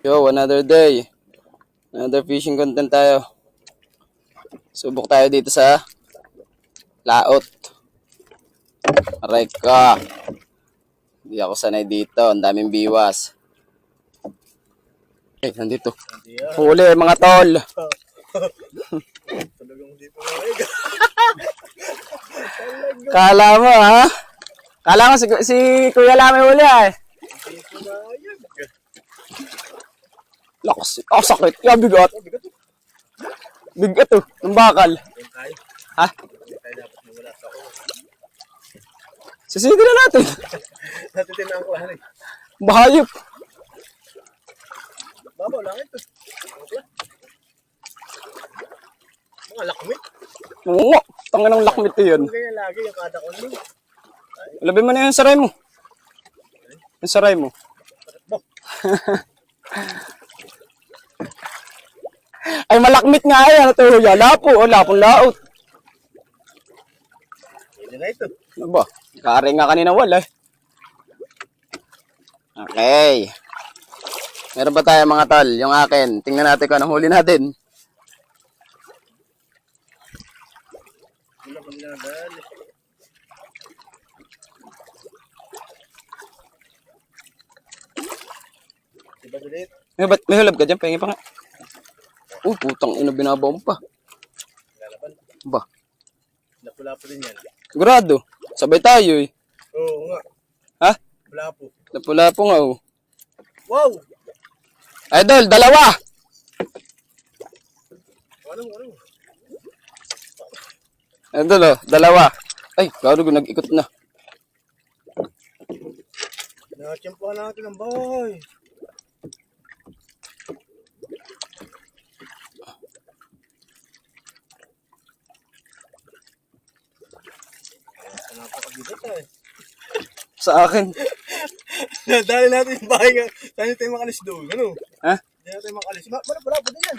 Yo, another day. Another fishing content tayo. Subok tayo dito sa laot. Aray ka. Hindi ako sanay dito. Ang daming biwas. Eh, nandito. Huli mga tol. Kala mo ha? Kala mo si Kuya Lame huli eh. Lakas. Ah, sakit. Ya, bigat. Bigat oh. Ng bakal. Ha? Sisiti na natin. Natin tinangkuhan eh. Bahayop. Babaw lang ito. Mga lakmit. Oo. Tangin ng lakmit yun. Ganyan lagi yung kada ko nung. Labi mo na yung saray mo. Yung saray mo. Ay, malakmit nga yan. Ito, lapo. O, lapong laot. Hindi na ito. Ano ba? Kari nga kanina wala eh. Okay. Meron ba tayo mga tol? Yung akin. Tingnan natin kung anong huli natin. Wala pang nagal. Diba ulit? May hulab ka dyan? Pahingi pa nga. Putang ina, binabaw mo pa. Lalaban. Ba? Napula po din yan. Sigurado. Sabay tayo eh. Oo nga. Ha? Wala po. Napula po nga oh. Wow! Idol, dalawa! Ano? Idol oh, dalawa. Ay, garo ko nag-ikot na. Nakatiyampuhan natin ang bahay. Napakabigat eh. Sa akin. Dali natin yung bahay nga. Saan tayo makalis doon? Ano? Ha? Hindi natin makalis. Wala po din yan.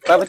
Dapat